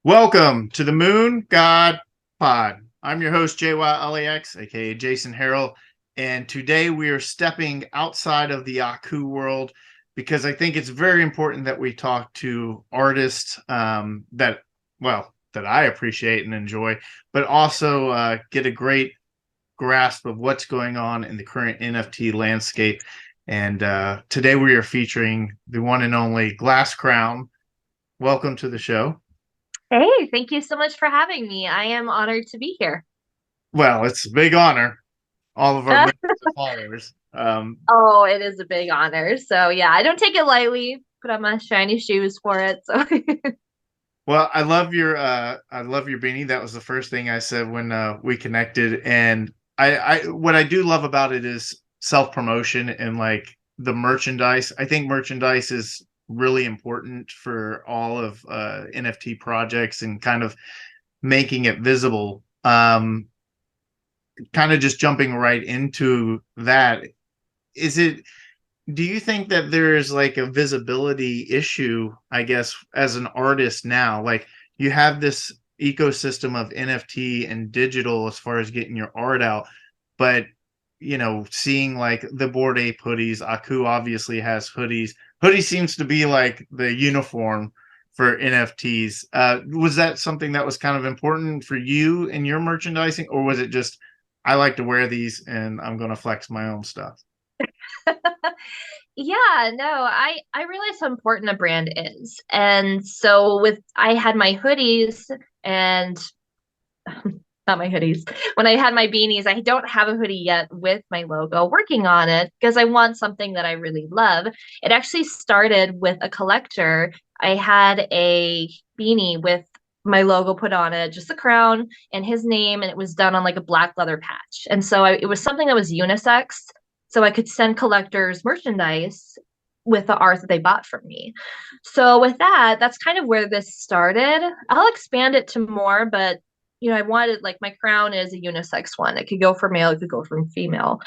Welcome to the Moon God Pod. I'm your host, JwowLax, aka Jason Harrell, and today we are stepping outside of the Aku world because I think it's very important that we talk to artists that I appreciate and enjoy, but also get a great grasp of what's going on in the current NFT landscape. And today we are featuring the one and only Glass Crown. Welcome to the show. Hey, thank you so much for having me. I am honored to be here. Well, it's a big honor. All of our millions of followers. Oh, it is a big honor. So yeah, I don't take it lightly. Put on my shiny shoes for it. So Well, I love your beanie. That was the first thing I said when we connected. And I what I do love about it is self promotion and like the merchandise. I think merchandise is really important for all of NFT projects and kind of making it visible. Kind of just jumping right into that. Is it Do you think that there's like a visibility issue, I guess, as an artist now? Like you have this ecosystem of NFT and digital as far as getting your art out, but seeing like the Bored Ape hoodies, Aku obviously has hoodies. Hoodie seems to be like the uniform for NFTs. Was that something that was kind of important for you in your merchandising, or was it just I like to wear these and I'm going to flex my own stuff? yeah, no, I realize how important a brand is. And so with I had my hoodies and not my hoodies. When I had my beanies, I don't have a hoodie yet with my logo, working on it because I want something that I really love. It actually started with a collector. I had a beanie with my logo put on it, just the crown and his name, and it was done on like a black leather patch. And so it was something that was unisex, so I could send collectors merchandise with the art that they bought from me. So with that, that's kind of where this started. I'll expand it to more, but I wanted like my crown is a unisex one. It could go for male, it could go for female.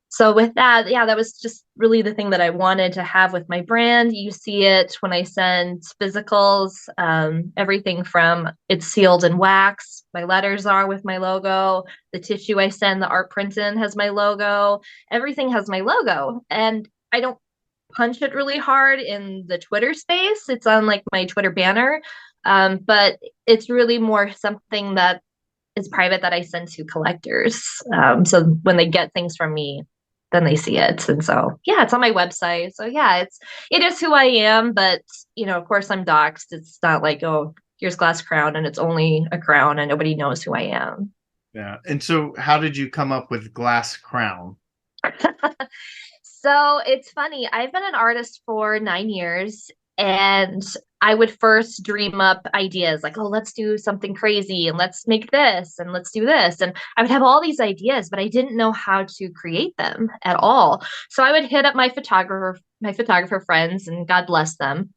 So with that, yeah, that was just really the thing that I wanted to have with my brand. You see it when I send physicals, everything from it's sealed in wax. My letters are with my logo. The tissue I send, the art print in has my logo. Everything has my logo. And I don't punch it really hard in the Twitter space. It's on like my Twitter banner. But it's really more something that is private that I send to collectors. So when they get things from me, then they see it. And so yeah, it's on my website. So yeah, it is who I am, but of course I'm doxxed. It's not like, oh, here's Glass Crown and it's only a crown and nobody knows who I am. Yeah. And so how did you come up with Glass Crown? So it's funny. I've been an artist for 9 years, and I would first dream up ideas like, oh, let's do something crazy and let's make this and let's do this. And I would have all these ideas, but I didn't know how to create them at all. So I would hit up my photographer friends, and God bless them.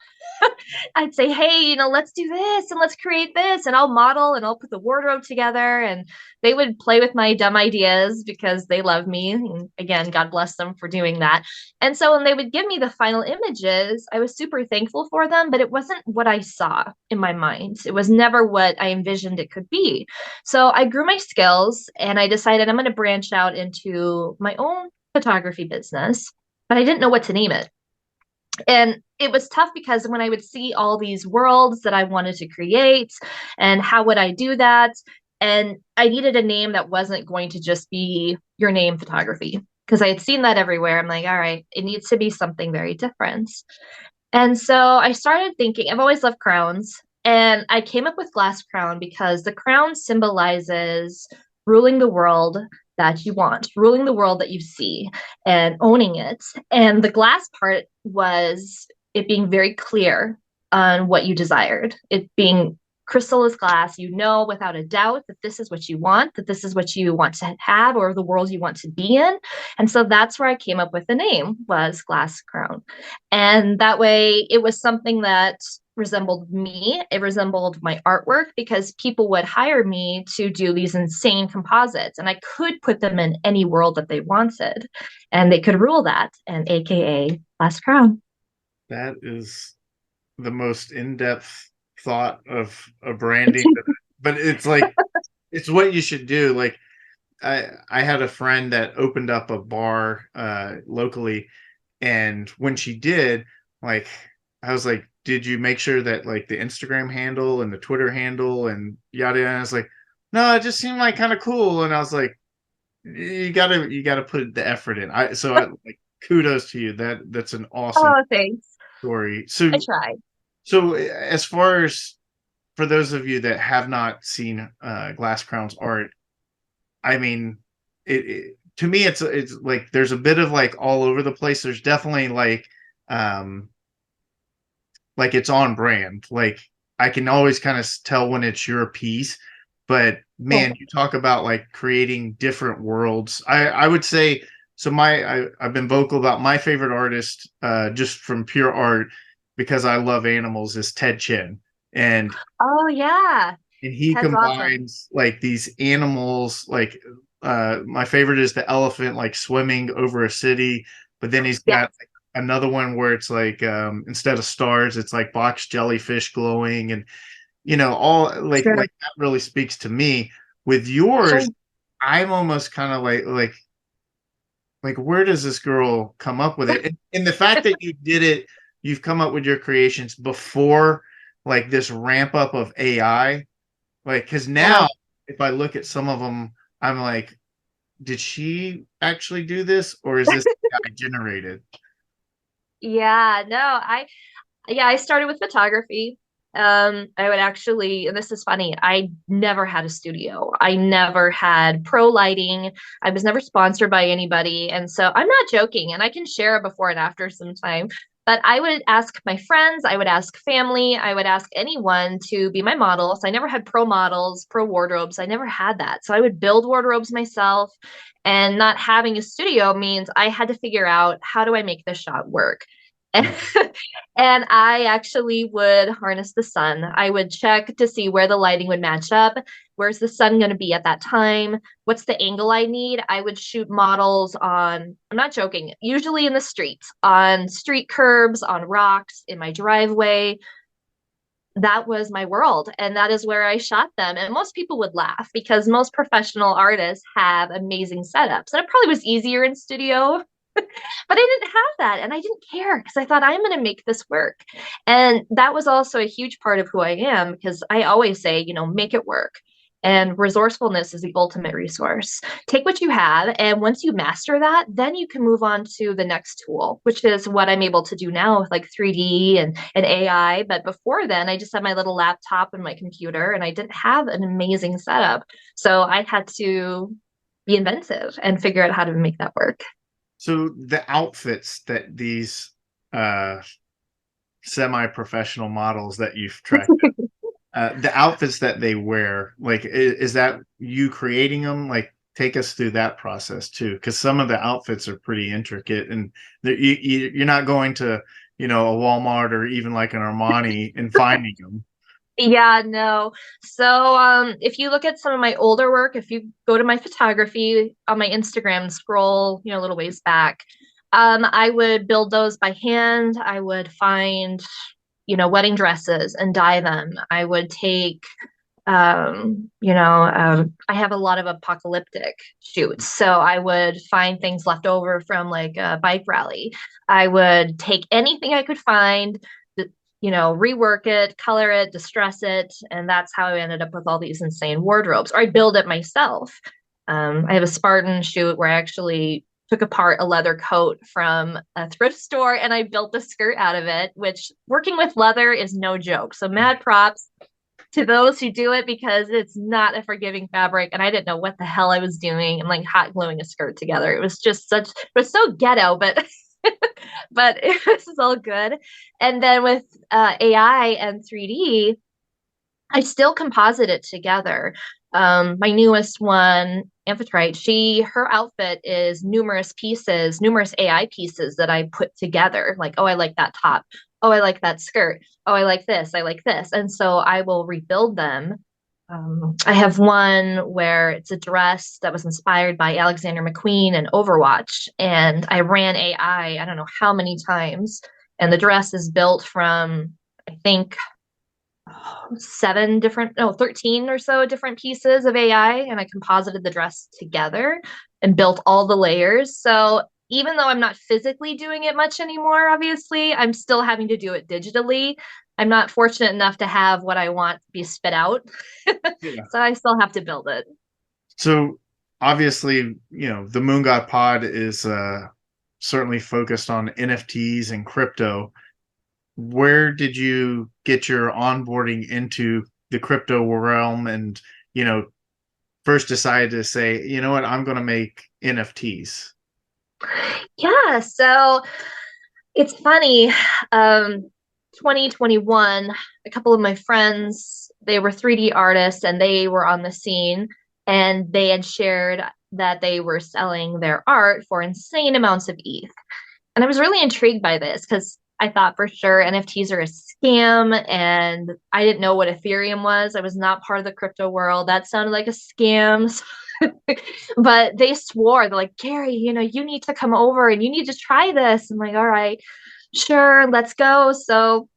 I'd say, hey, let's do this and let's create this, and I'll model and I'll put the wardrobe together. And they would play with my dumb ideas because they love me. And again, God bless them for doing that. And so when they would give me the final images, I was super thankful for them, but it wasn't what I saw in my mind. It was never what I envisioned it could be. So I grew my skills and I decided I'm going to branch out into my own photography business, but I didn't know what to name it. And it was tough because when I would see all these worlds that I wanted to create, and how would I do that? And I needed a name that wasn't going to just be your name photography because I had seen that everywhere. I'm like, all right, it needs to be something very different. And so I started thinking, I've always loved crowns. And I came up with Glass Crown because the crown symbolizes ruling the world that you want, ruling the world that you see and owning it. And the glass part was it being very clear on what you desired, it being crystal as glass. You know without a doubt that this is what you want, that this is what you want to have, or the world you want to be in. And so that's where I came up with the name, was Glass Crown. And that way it was something that resembled me. It resembled my artwork because people would hire me to do these insane composites, and I could put them in any world that they wanted and they could rule that, and AKA Last Crown. That is the most in-depth thought of a branding, but it's like it's what you should do. Like I had a friend that opened up a bar locally, and when she did, like I was like, did you make sure that like the Instagram handle and the Twitter handle and yada yada? And I was like, no, it just seemed like kind of cool. And I was like, you gotta put the effort in. I like kudos to you. That's an awesome Oh, thanks. story. I So tried. as far as for those of you that have not seen Glass Crown's art, I mean, to me it's like there's a bit of like all over the place. There's definitely um like it's on brand. Like I can always kind of tell when it's your piece, but man, you talk about like creating different worlds. I would say so. I've been vocal about my favorite artist, just from pure art because I love animals, is Ted Chin, and Oh yeah, he Ted's awesome. combines like these animals. Like my favorite is the elephant like swimming over a city, but then he's Yes, got like another one where it's like instead of stars it's like box jellyfish glowing, and all sure. like that really speaks to me. With Sure. yours, I'm almost kind of like where does this girl come up with it? And the fact that you did it, you've come up with your creations before like this ramp up of AI. Like, because Yeah. now if I look at some of them, I'm like, did she actually do this, or is this AI generated? Yeah, no, I started with photography. I would actually, and this is funny, I never had a studio. I never had pro lighting. I was never sponsored by anybody. And so I'm not joking, and I can share a before and after sometime. But I would ask my friends, I would ask family, I would ask anyone to be my model. So I never had pro models, pro wardrobes. I never had that. So I would build wardrobes myself. And not having a studio means I had to figure out, how do I make this shot work? And, Mhm. and I actually would harness the sun. I would check to see where the lighting would match up. Where's the sun going to be at that time? What's the angle I need? I would shoot models on, I'm not joking, usually in the streets, on street curbs, on rocks, in my driveway. That was my world. And that is where I shot them. And most people would laugh because most professional artists have amazing setups. And it probably was easier in studio, but I didn't have that and I didn't care because I thought I'm going to make this work. And that was also a huge part of who I am because I always say, make it work. And resourcefulness is the ultimate resource. Take what you have, and once you master that, then you can move on to the next tool, which is what I'm able to do now with like 3D and AI. But before then, I just had my little laptop and my computer, and I didn't have an amazing setup. So I had to be inventive and figure out how to make that work. So the outfits that these uh semi-professional models that you've tracked, the outfits that they wear, like is that you creating them? Like take us through that process too, because some of the outfits are pretty intricate, and you're not going to a Walmart or even like an Armani and finding them. Yeah, no. So, if you look at some of my older work, if you go to my photography on my Instagram and scroll, a little ways back, I would build those by hand. I would find, wedding dresses and dye them. I would take, I have a lot of apocalyptic shoots. So I would find things left over from like a bike rally. I would take anything I could find, rework it, color it, distress it. And that's how I ended up with all these insane wardrobes. Or I build it myself. I have a Spartan shoot where I actually took apart a leather coat from a thrift store and I built a skirt out of it, which working with leather is no joke. So mad props to those who do it because it's not a forgiving fabric. And I didn't know what the hell I was doing and like hot gluing a skirt together. It was just such, it was so ghetto, but but it was all good. And then with AI and 3D, I still composite it together. My newest one, Amphitrite, her outfit is numerous pieces, numerous AI pieces that I put together. Like, oh, I like that top. Oh, I like that skirt. Oh, I like this. I like this. And so I will rebuild them. I have one where it's a dress that was inspired by Alexander McQueen and Overwatch, and I ran AI, I don't know how many times, and the dress is built from, I think, seven different, no, 13 or so different pieces of AI, and I composited the dress together and built all the layers. So even though I'm not physically doing it much anymore, obviously, I'm still having to do it digitally. I'm not fortunate enough to have what I want be spit out. Yeah. So I still have to build it. So obviously, the Moon God Pod is certainly focused on NFTs and crypto. Where did you get your onboarding into the crypto realm and, you know, first decided to say, you know what, I'm going to make NFTs? Yeah, so it's funny. Um, 2021, a couple of my friends, they were 3D artists and they were on the scene, and they had shared that they were selling their art for insane amounts of ETH. And I was really intrigued by this because I thought for sure NFTs are a scam, and I didn't know what Ethereum was. I was not part of the crypto world. That sounded like a scam. But they swore, they're like, Gary, you need to come over and you need to try this. I'm like, all right, sure, let's go. So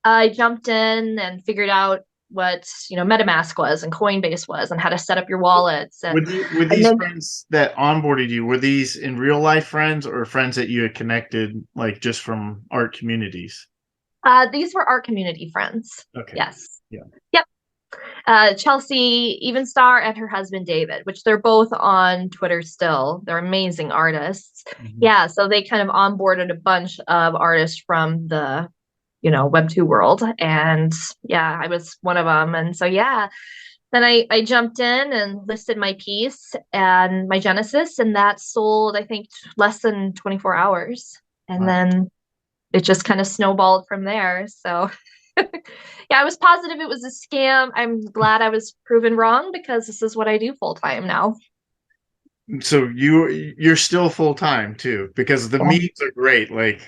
I jumped in and figured out what, MetaMask was and Coinbase was and how to set up your wallets. With And these then friends that onboarded you, were these in real life friends or friends that you had connected like just from art communities? these were art community friends. Okay. Yes. Yeah. Yep. Chelsea Evenstar and her husband David, which they're both on Twitter still. They're amazing artists. Mhm. Yeah, so they kind of onboarded a bunch of artists from the, Web2 world. And yeah, I was one of them. And so, yeah, then I jumped in and listed my piece and my Genesis, and that sold, I think, less than 24 hours. And Wow. then it just kind of snowballed from there. So yeah, I was positive it was a scam. I'm glad I was proven wrong because this is what I do full time now. So you're still full time too, because the Yeah. memes are great. Like,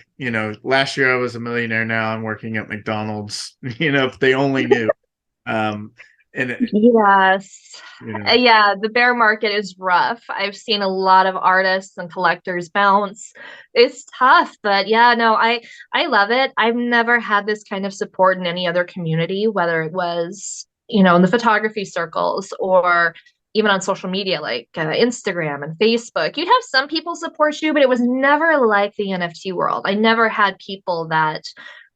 last year I was a millionaire, now I'm working at McDonald's. If they only knew. Um, and Yes. you know, Yeah, the bear market is rough. I've seen a lot of artists and collectors bounce. It's tough, but yeah, no, I love it. I've never had this kind of support in any other community, whether it was, in the photography circles or even on social media like Instagram and Facebook. You'd have some people support you, but it was never like the NFT world. I never had people that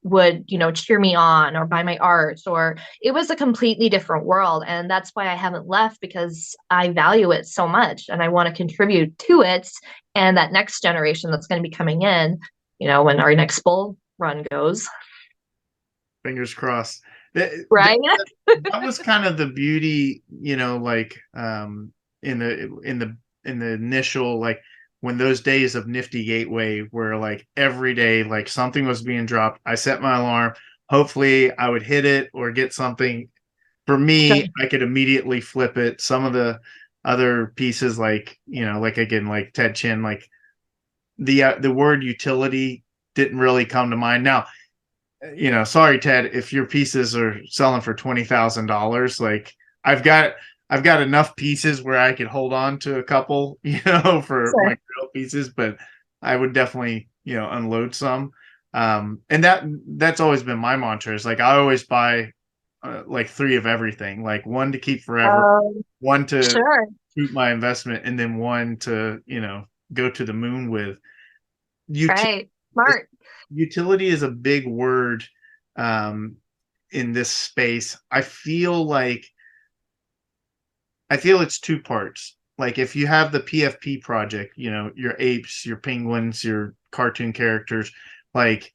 would, cheer me on or buy my art, or it was a completely different world. And that's why I haven't left, because I value it so much and I want to contribute to it. And that next generation that's going to be coming in, when our next bull run goes. fingers crossed. That, Right. that was kind of the beauty, like in the initial, like when those days of Nifty Gateway where like every day like something was being dropped. I set my alarm. Hopefully I would hit it or get something. For me, I could immediately flip it. Some of the other pieces, like like again, like Ted Chin, like the word utility didn't really come to mind. Now, sorry, Ted, if your pieces are selling for $20,000, like I've got I've got enough pieces where I could hold on to a couple, for my Sure. grill pieces, but I would definitely, unload some. And that's always been my mantra is like I always buy like three of everything, like one to keep forever, one to Sure. keep my investment, and then one to, go to the moon with. Utility Right. Smart. utility is a big word um, in this space. I feel it's two parts. Like if you have the PFP project, your apes, your penguins, your cartoon characters, like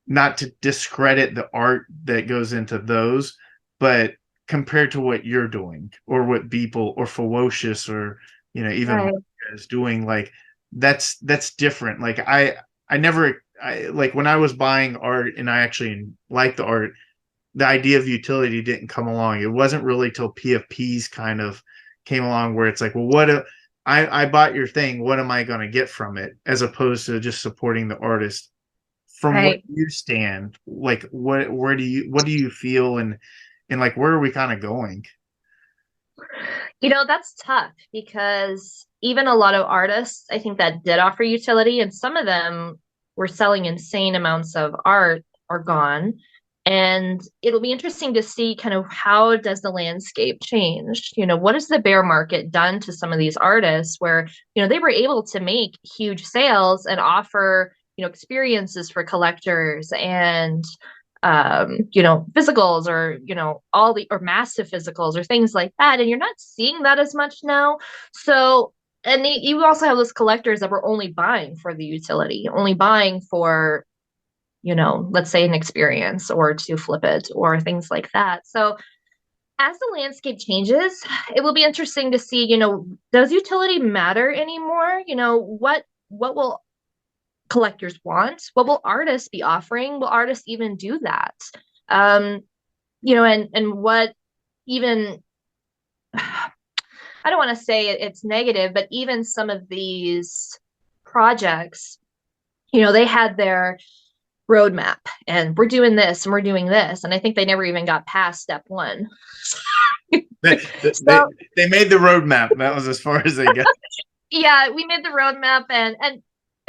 not to discredit the art that goes into those, but compared to what you're doing or what Beeple or Ferocious or even Right. Micah is doing, like that's different. Like I never like when I was buying art and I actually liked the art, the idea of utility didn't come along. It wasn't really till PFPs kind of came along where it's like, well, I bought your thing. What am I going to get from it? As opposed to just supporting the artist. From what Right. you stand, like what do you feel, and like where are we kind of going? That's tough because even a lot of artists, I think, that did offer utility, and some of them were selling insane amounts of art are gone. And it'll be interesting to see kind of how does the landscape change. What has the bear market done to some of these artists where they were able to make huge sales and offer experiences for collectors and physicals, or all the or massive physicals or things like that, and you're not seeing that as much now. So, and you also have those collectors that were only buying for the utility, only buying for let's say an experience or to flip it or things like that. So as the landscape changes, it will be interesting to see, does utility matter anymore? What will collectors want? What will artists be offering? Will artists even do that? Um, and what even I don't want to say it's negative, but even some of these projects, they had their roadmap and we're doing this and we're doing this. And I think they never even got past step one. They, they So they made the roadmap. That was as far as they got. yeah, we made the roadmap, and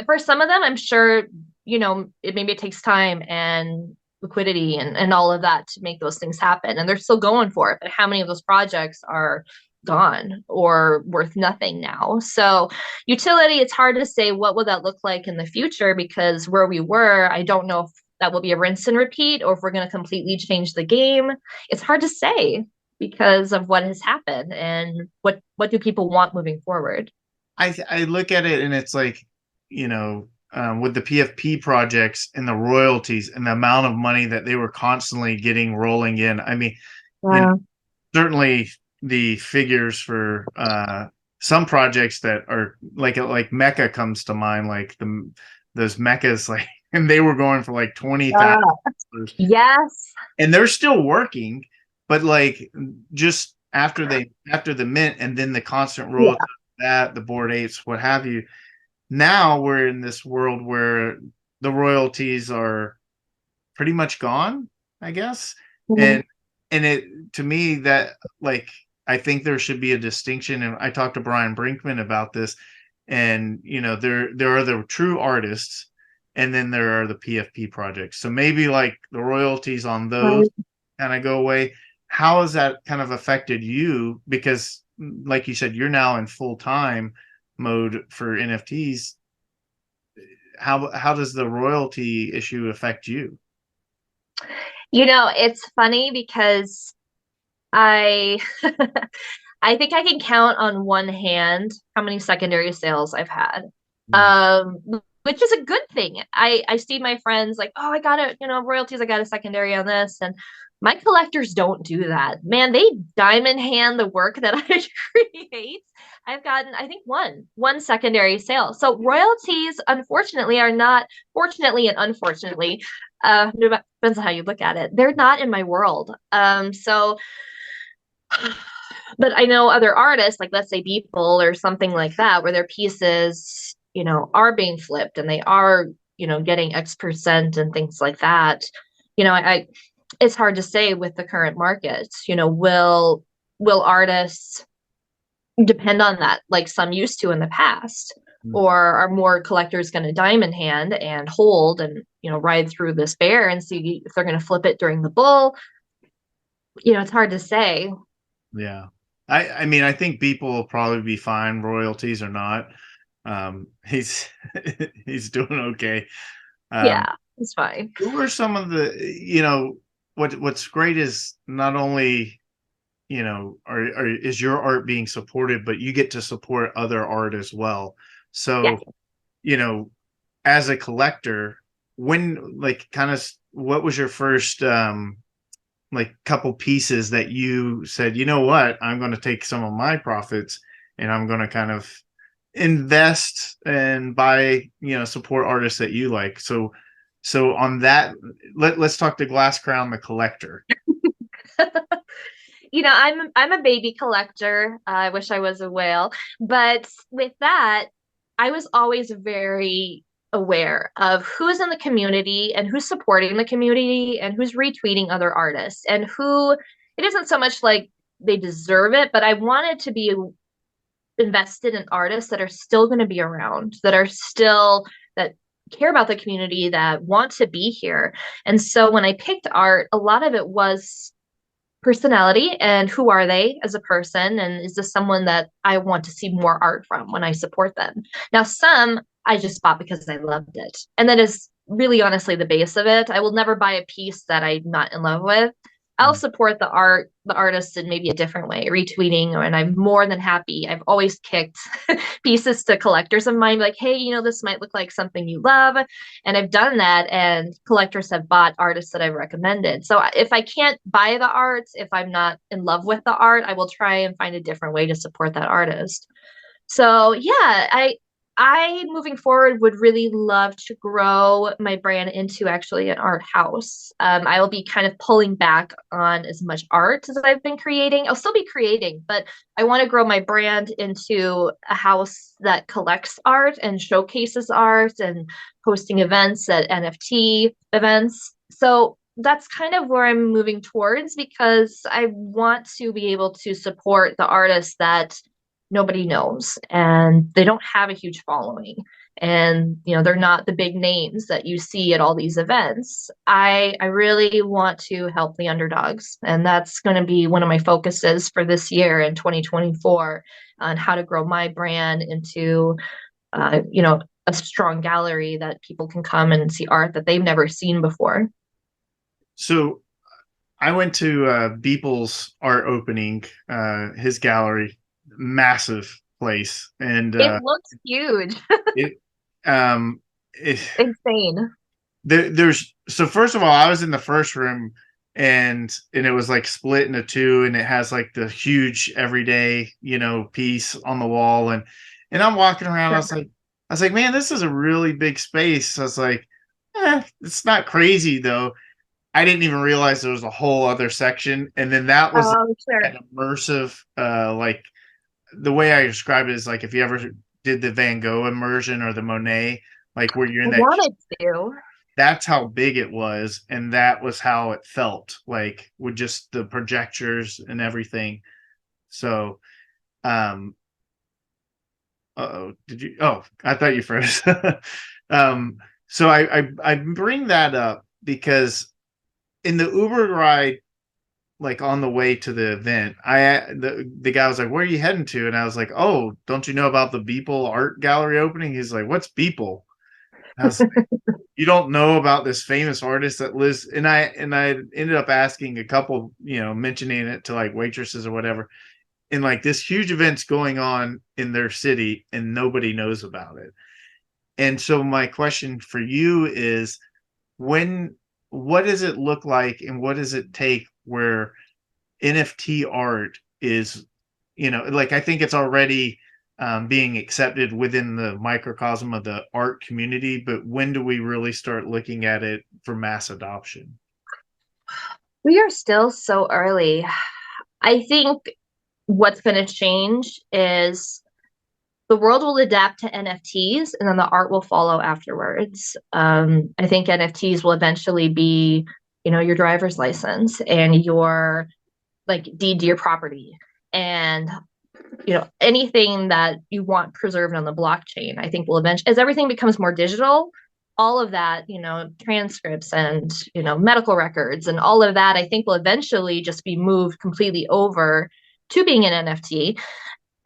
for some of them, I'm sure, maybe it takes time and liquidity and all of that to make those things happen. And they're still going for it. But how many of those projects are gone or worth nothing now? So utility, it's hard to say what will that look like in the future, because where we were, I don't know if that will be a rinse and repeat or if we're going to completely change the game. It's hard to say because of what has happened and what do people want moving forward. I look at it and it's like, with the PFP projects and the royalties and the amount of money that they were constantly getting rolling in. I mean, you know, Yeah. certainly the figures for some projects that are like Mecca comes to mind, like those Meccas, like, and they were going for like $20,000, Yes. and they're still working, but like just after the mint and then the constant Yeah. royalty, that the board apes, what have you. Now we're in this world where the royalties are pretty much gone, I guess. Mhm. And it, to me, that, like, I think there should be a distinction. And I talked to Brian Brinkman about this. And there are the true artists, and then there are the PFP projects. So maybe like the royalties on those Right. kind of go away. How has that kind of affected you? Because, like you said, you're now in full time mode for NFTs. How does the royalty issue affect you? It's funny because I I think I can count on one hand how many secondary sales I've had. Mm. Which is a good thing. I see my friends like, oh, I got royalties, I got a secondary on this. And my collectors don't do that. Man, they diamond hand the work that I create. I've gotten, I think, one secondary sale. So royalties, unfortunately, are not, fortunately and unfortunately, depends on how you look at it. They're not in my world. So but I know other artists, like let's say Beeple or something like that, where their pieces, are being flipped and they are, getting X% and things like that. I it's hard to say with the current market. Will artists depend on that like some used to in the past? Mm. Or are more collectors going to diamond hand and hold and ride through this bear and see if they're going to flip it during the bull? It's hard to say. Yeah. I mean, I think people will probably be fine, royalties or not. He's he's doing okay. Um, Yeah, it's fine. who are some of the, what's great is not only, is your art being supported, but you get to support other art as well. Yeah. So, you know, as a collector, when, like, kind of, what was your first like couple pieces that you said, you know what, I'm going to take some of my profits and I'm going to kind of invest and buy, support artists that you like. So on that, let's talk to Glass Crown the collector. I'm a baby collector. I wish I was a whale, but with that, I was always very aware of who's in the community and who's supporting the community and who's retweeting other artists and who it isn't so much like they deserve it, but I wanted to be invested in artists that are still going to be around, that are still that care about the community, that want to be here. And so when I picked art, a lot of it was personality and who are they as a person, and is this someone that I want to see more art from when I support them. Now some I just bought because I loved it, and that is really honestly the base of it. I will never buy a piece that I'm not in love with. I'll support the artist in maybe a different way, retweeting, and I'm more than happy. I've always kicked pieces to collectors of mine, like, hey, this might look like something you love. And I've done that, and collectors have bought artists that I've recommended. So if I can't buy the art, if I'm not in love with the art, I will try and find a different way to support that artist. So yeah, I moving forward would really love to grow my brand into actually an art house. I will be kind of pulling back on as much art as I've been creating. I'll still be creating, but I want to grow my brand into a house that collects art and showcases art and hosting events at NFT events. So that's kind of where I'm moving towards, because I want to be able to support the artists that nobody knows and they don't have a huge following, and they're not the big names that you see at all these events. I really want to help the underdogs, and that's going to be one of my focuses for this year in 2024, on how to grow my brand into a strong gallery that people can come and see art that they've never seen before. So I went to Beeple's art opening, his gallery, massive place, and It looks huge. it um it, Insane. there's so first of all, I was in the first room, and it was like split into two, and it has like the huge everyday piece on the wall, and I'm walking around. I was like, man, this is a really big space. I was like, it's not crazy though. I didn't even realize there was a whole other section, and then that was Oh, sure. an immersive, like the way I describe it is like if you ever did the Van Gogh immersion or the Monet, like where you're I in that. wanted to. That's how big it was, and that was how it felt like with just the projectors and everything. So, um, oh, did you? Oh, I thought you froze. um, so I bring that up because in the Uber ride, like on the way to the event, the guy was like, "Where are you heading to?" And I was like, "Oh, don't you know about the Beeple Art Gallery opening?" He's like, "What's Beeple?" I was like, "You don't know about this famous artist that lives?" And I ended up asking a couple, mentioning it to like waitresses or whatever, and like this huge event's going on in their city, and nobody knows about it. And so my question for you is, when what does it look like, and what does it take where NFT art is, like I think it's already being accepted within the microcosm of the art community, but when do we really start looking at it for mass adoption? We are still so early. I think what's going to change is the world will adapt to NFTs, and then the art will follow afterwards. I think NFTs will eventually be, your driver's license and your like deed to your property, and anything that you want preserved on the blockchain. I think will eventually, as everything becomes more digital, all of that, transcripts and medical records and all of that, I think will eventually just be moved completely over to being an NFT.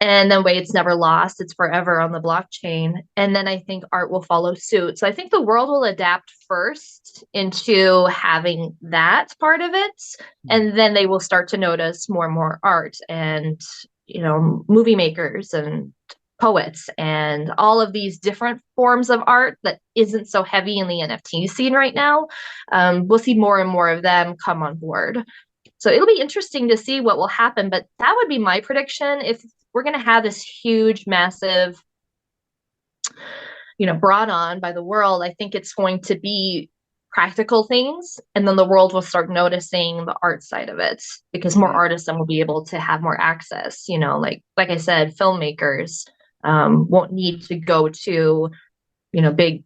And then way it's never lost, it's forever on the blockchain. And then I think art will follow suit. So I think the world will adapt first into having that part of it, and then they will start to notice more and more art, and movie makers and poets and all of these different forms of art that isn't so heavy in the NFT scene right now. We'll see more and more of them come on board. So it'll be interesting to see what will happen, but that would be my prediction. If we're going to have this huge, massive, brought on by the world, I think it's going to be practical things, and then the world will start noticing the art side of it, because more artists then will be able to have more access. Like I said, filmmakers won't need to go to big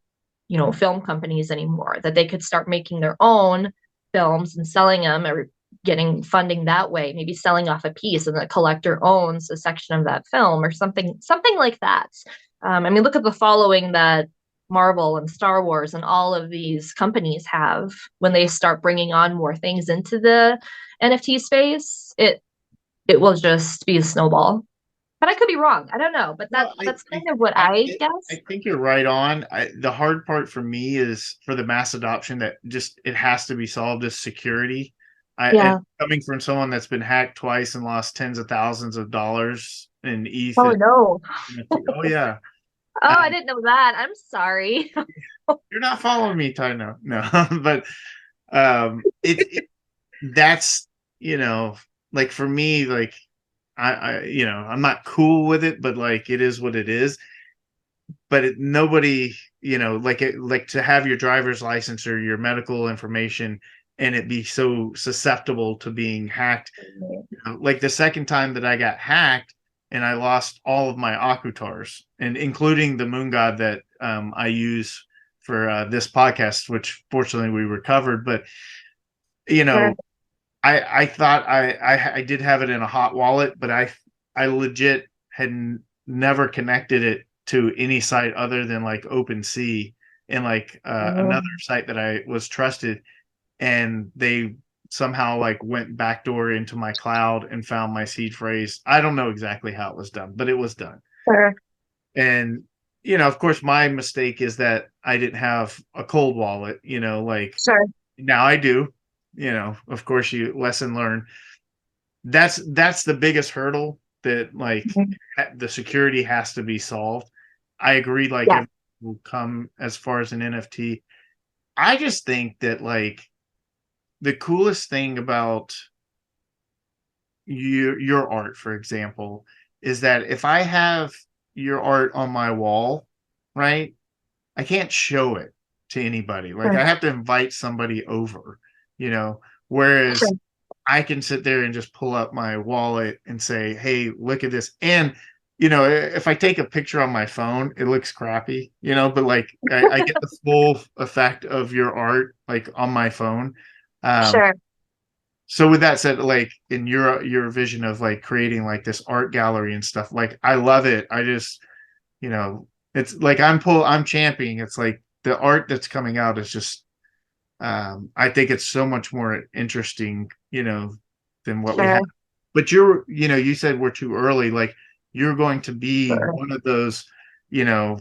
film companies anymore, that they could start making their own films and selling them, or getting funding that way, maybe selling off a piece, and the collector owns a section of that film or something like that. I mean, look at the following that Marvel and Star Wars and all of these companies have when they start bringing on more things into the NFT space, it will just be a snowball. But I could be wrong. I don't know, but Well, that's kind of what I I guess. think you're right on. The hard part for me is for the mass adoption that just it has to be solved is security. And Yeah. coming from someone that's been hacked twice and lost tens of thousands of dollars in ETH Oh and no. oh yeah. Oh, I Um, didn't know that. I'm sorry. you're not following me, Ty. No, no. But it that's like for me, like I'm not cool with it, but like it is what it is. But nobody, like to have your driver's license or your medical information and it be so susceptible to being hacked. Like the second time that I got hacked and I lost all of my Akutars, and including the moon god that I use for this podcast, which fortunately we recovered. But you Sure. know, I thought I did have it in a hot wallet, but I legit had never connected it to any site other than like OpenSea and like another Um, site that I was trusted, and they somehow like went backdoor into my cloud and found my seed phrase. I don't know exactly how it was done, but it was done. sure. And of course, my mistake is that I didn't have a cold wallet. Like Sure. now I do. Of course, you lesson learned. That's the biggest hurdle that like Mhm. the security has to be solved. I agree, like Yeah. everything will come as far as an NFT. I just think that like the coolest thing about your art, for example, is that if I have your art on my wall, right, I can't show it to anybody. Like Sure. I have to invite somebody over, you know, Sure. whereas I can sit there and just pull up my wallet and say, "Hey, look at this." And if I take a picture on my phone, it looks crappy, but like I get the full effect of your art like on my phone. Um, Sure. so with that said, like in your vision of like creating like this art gallery and stuff, like I love it. I just, it's like I'm championing. It's like the art that's coming out is just I think it's so much more interesting, than what we have. Sure. But you said we're too early. Like you're going to be Sure. one of those, you know,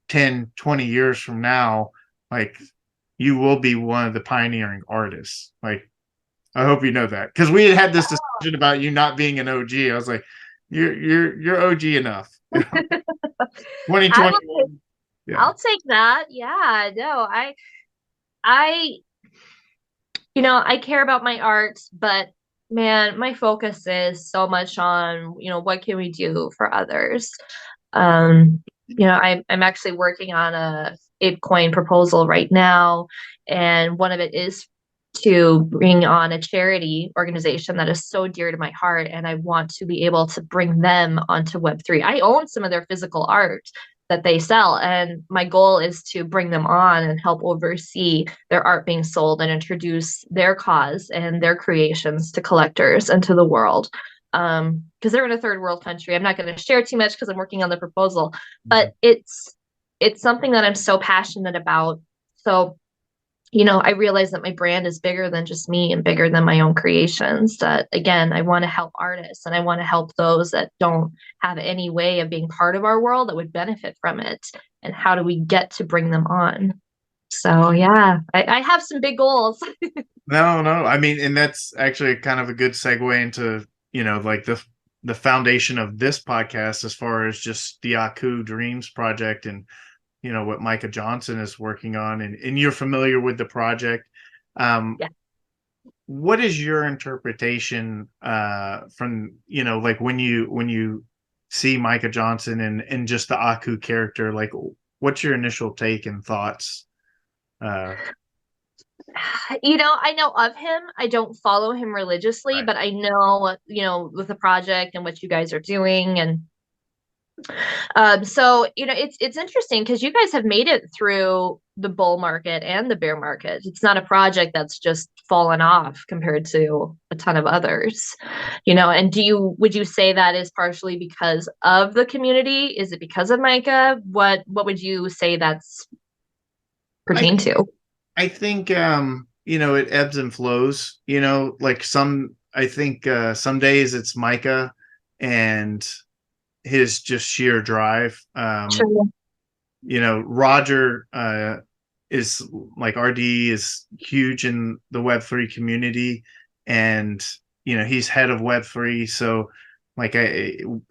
10, 20 years from now, like you will be one of the pioneering artists. Like I hope you know that. Because we had this discussion about you not being an OG. I was like, you're OG enough. I will take 2021. Yeah. I'll take that. Yeah, no, I I care about my art, but man, my focus is so much on, what can we do for others? I'm actually working on a ApeCoin proposal right now, and one of it is to bring on a charity organization that is so dear to my heart, and I want to be able to bring them onto Web3. I own some of their physical art that they sell, and my goal is to bring them on and help oversee their art being sold and introduce their cause and their creations to collectors and to the world. Because they're in a third world country. I'm not going to share too much because I'm working on the proposal, Mhm. but it's something that I'm so passionate about. So, I realize that my brand is bigger than just me and bigger than my own creations. That again, I want to help artists and I want to help those that don't have any way of being part of our world that would benefit from it. And how do we get to bring them on? So yeah, I have some big goals. No, no. I mean, and that's actually kind of a good segue into, like the foundation of this podcast as far as just the Aku Dreams project and, what Micah Johnson is working on and you're familiar with the project. Um, Yeah. what is your interpretation from, like when you see Micah Johnson and just the Aku character, like what's your initial take and thoughts? Uh, I know of him. I don't follow him religiously, right. but I know, with the project and what you guys are doing. And so, it's interesting because you guys have made it through the bull market and the bear market. It's not a project that's just fallen off compared to a ton of others. And would you say that is partially because of the community? Is it because of Micah? What would you say that's I pertain to? I think it ebbs and flows, like I think some days it's Micah and his just sheer drive. Sure. Roger is like RD is huge in the Web3 community, and he's head of Web3, so like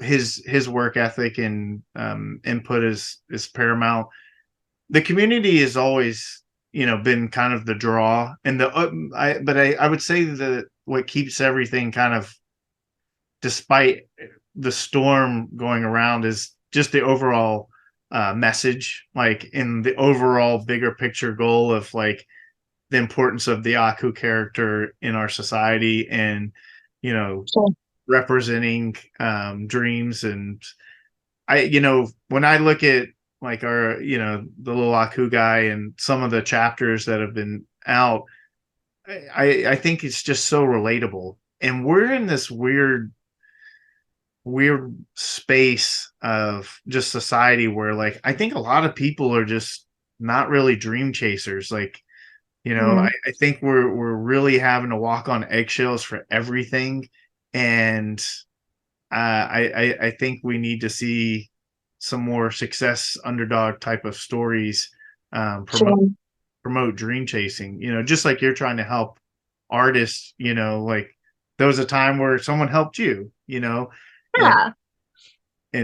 his work ethic and input is paramount. The community has always been kind of the draw, and I would say that what keeps everything kind of, despite the storm going around, is just the overall message, like in the overall bigger picture goal of like the importance of the Aku character in our society, and you know Sure. representing dreams. And when I look at like our the little Aku guy and some of the chapters that have been out, I think it's just so relatable, and we're in this weird space of just society where, like, I think a lot of people are just not really dream chasers. Like, Mm, I think we're really having to walk on eggshells for everything. And I think we need to see some more success underdog type of stories, sure. promote dream chasing, just like you're trying to help artists, like there was a time where someone helped you, and Yeah.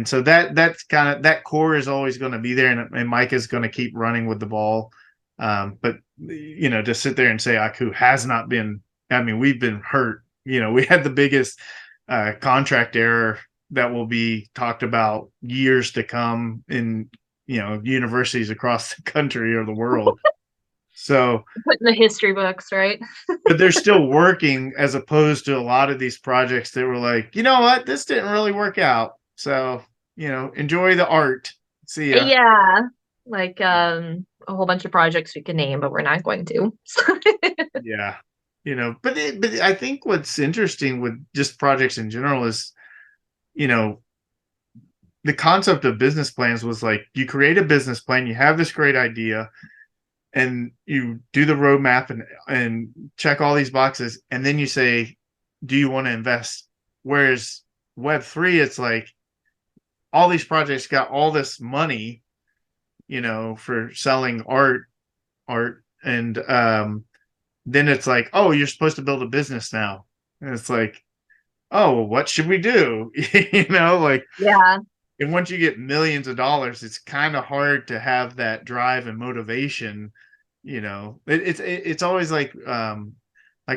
so that's kind of, that core is always going to be there, and Mike is going to keep running with the ball. But to sit there and say Aku has not been, I mean, we've been hurt. We had the biggest contract error that will be talked about years to come in universities across the country or the world. So, Put in the history books, right? but they're still working, as opposed to a lot of these projects that were like, you know what, this didn't really work out. So, enjoy the art. See ya. Yeah. Like a whole bunch of projects we can name, but we're not going to. Yeah. But I think what's interesting with just projects in general is, you know, the concept of business plans was like, you create a business plan, you have this great idea, and you do the roadmap and check all these boxes, and then you say, do you want to invest? Whereas Web3, it's like all these projects got all this money, for selling art, and then it's like, oh, you're supposed to build a business now, and it's like, oh, what should we do? Like, Yeah. and once you get millions of dollars, it's kind of hard to have that drive and motivation. It's always like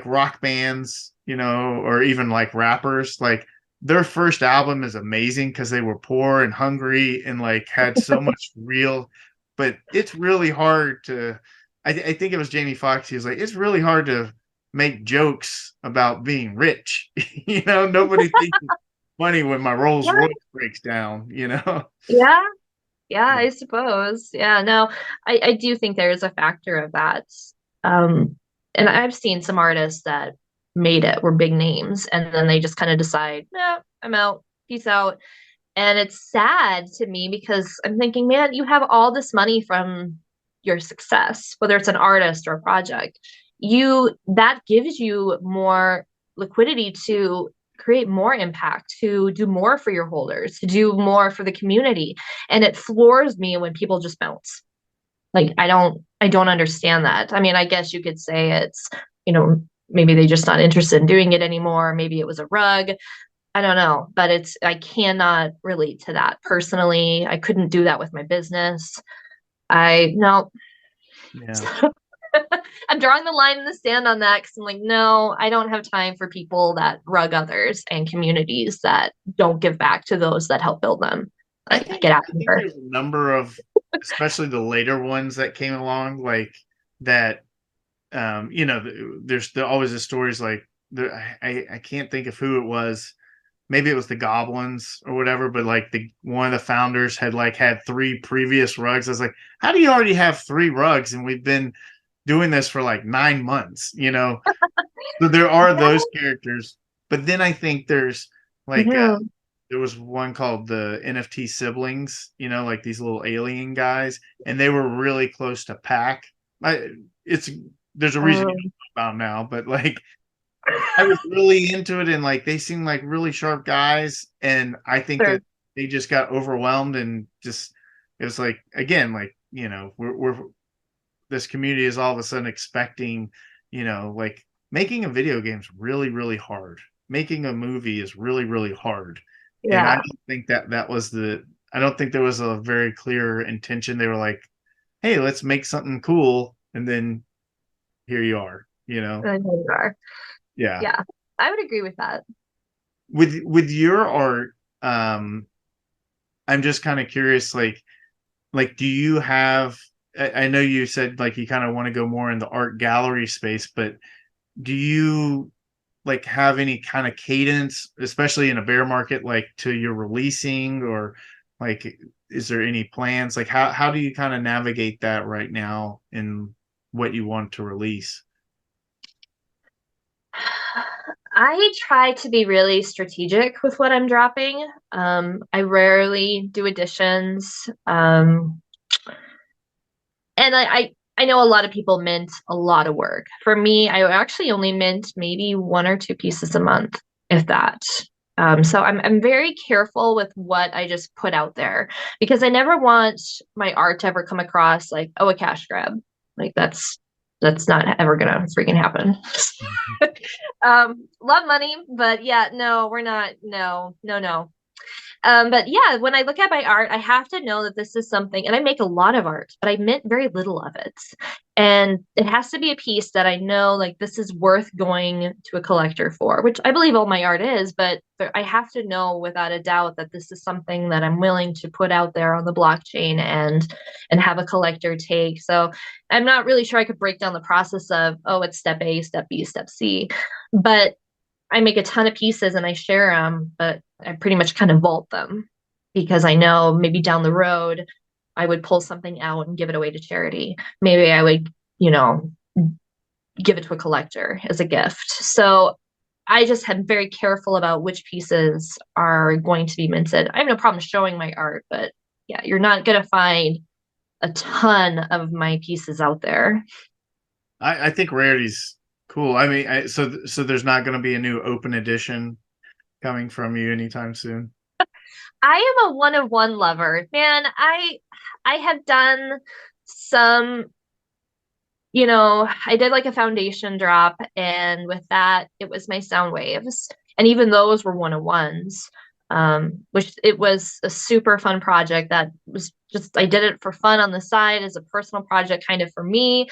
rock bands, or even like rappers, like their first album is amazing because they were poor and hungry and like had so much real, but it's really hard to, I think it was Jamie Foxx, he was like, it's really hard to make jokes about being rich. Nobody thinks it's funny when my Rolls Yeah. Royce breaks down. Yeah. Yeah, I suppose. Yeah, no, I do think there is a factor of that. Um, and I've seen some artists that made it, were big names, and then they just kind of decide, no, I'm out, peace out. And it's sad to me because I'm thinking, man, you have all this money from your success, whether it's an artist or a project. That gives you more liquidity to create more impact, to do more for your holders, to do more for the community. And it floors me when people just bounce. Like I don't understand that. I mean, I guess you could say it's, maybe they're just not interested in doing it anymore. Maybe it was a rug. I don't know, but I cannot relate to that personally. I couldn't do that with my business. I no. Yeah. I'm drawing the line in the sand on that because I'm like, no, I don't have time for people that rug others and communities that don't give back to those that help build them. I Like, think get out I of think here. there's a number of, especially the later ones that came along, like that. There's always the stories like I can't think of who it was. Maybe it was the Goblins or whatever, but like the one of the founders had like had three previous rugs. I was like, how do you already have three rugs and we've been doing this for like 9 months? So there are those characters, but then I think there's like Mhm. there was one called the NFT siblings, like these little alien guys, and they were really close to Pac. I it's there's a reason you Um, know about now, but like I was really into it, and like they seemed like really sharp guys, and I think sure. that they just got overwhelmed and just it was like again like we're this community is all of a sudden expecting like making a video game is really really hard. Making a movie is really really hard, and I Yeah, don't think that that was the I don't think there was a very clear intention. They were like, hey, let's make something cool, and then here you are, I know you are. yeah. Yeah, I would agree with that. With your art, I'm just kind of curious, like do you have I know you said like you kind of want to go more in the art gallery space, but do you like have any kind of cadence, especially in a bear market, like to your releasing, or like is there any plans? Like how do you kind of navigate that right now in what you want to release? I try to be really strategic with what I'm dropping. I rarely do additions. And I know a lot of people mint a lot of work. For me, I actually only mint maybe one or two pieces a month, if that. So I'm very careful with what I just put out there because I never want my art to ever come across like, oh, a cash grab. Like that's not ever gonna freaking happen. Love money, but yeah, no, we're not. No, no, no. But yeah, when I look at my art, I have to know that this is something, and I make a lot of art, but I mint very little of it. And it has to be a piece that I know, like, this is worth going to a collector for, which I believe all my art is, but I have to know without a doubt that this is something that I'm willing to put out there on the blockchain and have a collector take. So I'm not really sure I could break down the process of, oh, it's step A, step B, step C. But I make a ton of pieces and I share them, but I pretty much kind of vault them because I know maybe down the road I would pull something out and give it away to charity. Maybe I would, you know, give it to a collector as a gift. So I just am very careful about which pieces are going to be minted. I have no problem showing my art, but yeah, you're not going to find a ton of my pieces out there. I think rarity's cool. I mean, so there's not going to be a new open edition coming from you anytime soon. I am a one of one lover. Man, I have done some, I did like a foundation drop, and with that, it was my sound waves. And even those were one of ones. Which it was a super fun project that was just I did it for fun on the side as a personal project, kind of for me.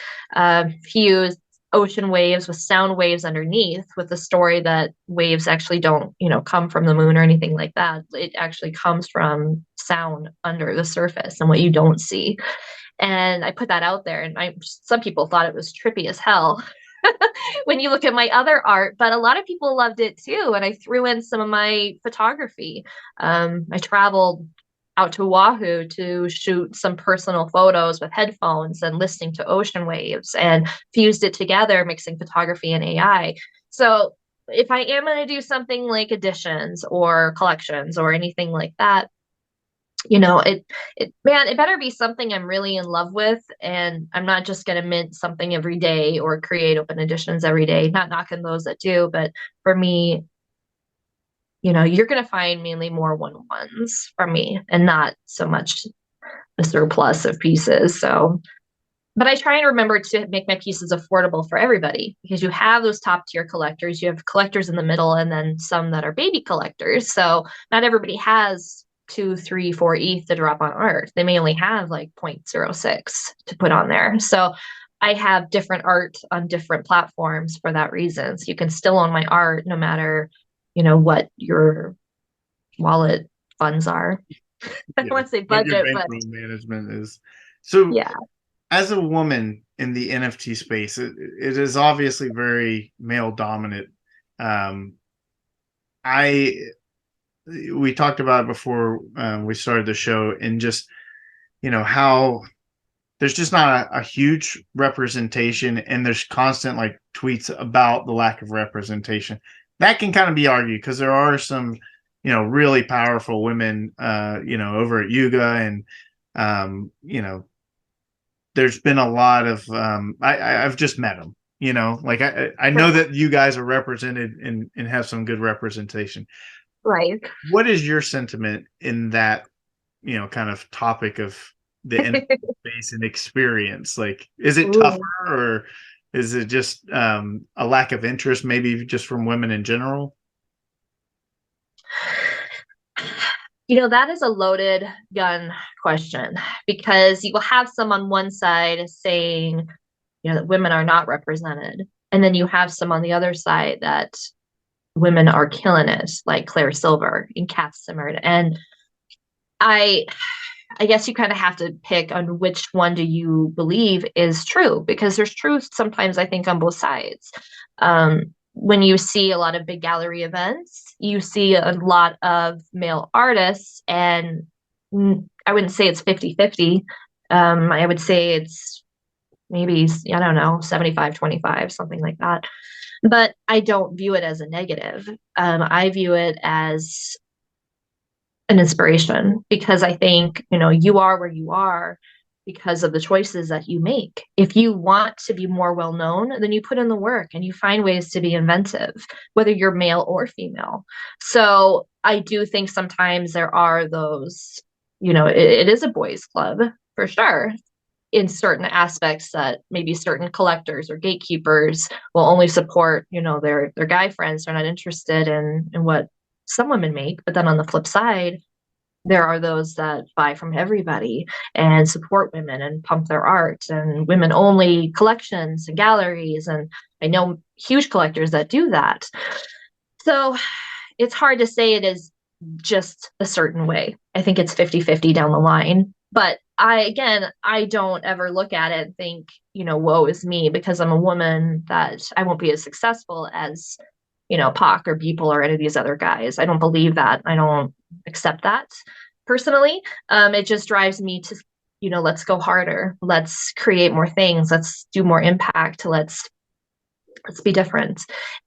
Fused ocean waves with sound waves underneath, with the story that waves actually don't, come from the moon or anything like that. It actually comes from sound under the surface and what you don't see. And I put that out there, and some people thought it was trippy as hell when you look at my other art, but a lot of people loved it too. And I threw in some of my photography. I traveled out to Oahu to shoot some personal photos with headphones and listening to ocean waves and fused it together, mixing photography and AI. So if I am going to do something like editions or collections or anything like that, it better be something I'm really in love with, and I'm not just going to mint something every day or create open editions every day. Not knocking those that do, but for me, you're going to find mainly more one-ones from me and not so much a surplus of pieces. So, but I try and remember to make my pieces affordable for everybody, because you have those top tier collectors, you have collectors in the middle, and then some that are baby collectors. So not everybody has 2, 3, 4 ETH to drop on art. They may only have like 0.06 to put on there. So I have different art on different platforms for that reason. So you can still own my art no matter, what your wallet funds are. I don't Yeah, want to say what your budget, but bankroll management is. So, yeah. as a woman in the NFT space, it is obviously very male dominant. Um, I we talked about it before we started the show, and just how there's just not a huge representation, and there's constant like tweets about the lack of representation. That can kind of be argued because there are some really powerful women over at Yuga, and um, you know there's been a lot of I've just met them. Like I know that you guys are represented and have some good representation. Right. What is your sentiment in that, kind of topic of the NFT space and experience? Like, is it tougher, Ooh. or is it just a lack of interest, maybe just from women in general? That is a loaded gun question because you will have some on one side saying, that women are not represented. And then you have some on the other side that women are killing it, like Claire Silver and Kat Simmerd. And I I guess you kind of have to pick on which one do you believe is true because there's truth sometimes I think on both sides. When you see a lot of big gallery events, you see a lot of male artists, and I wouldn't say it's 50-50. I would say it's maybe, I don't know, 75-25, something like that. But I don't view it as a negative. I view it as an inspiration because I think, you are where you are because of the choices that you make. If you want to be more well known, then you put in the work and you find ways to be inventive, whether you're male or female. So I do think sometimes there are those, it is a boys' club for sure in certain aspects that maybe certain collectors or gatekeepers will only support, their guy friends. They're not interested in what some women make. But then on the flip side, there are those that buy from everybody and support women and pump their art and women only collections and galleries. And I know huge collectors that do that. So it's hard to say it is just a certain way. I think it's 50-50 down the line. But I don't ever look at it and think, woe is me because I'm a woman that I won't be as successful as, Pac or People or any of these other guys. I don't believe that. I don't accept that personally. It just drives me to, let's go harder. Let's create more things. Let's do more impact. Let's be different.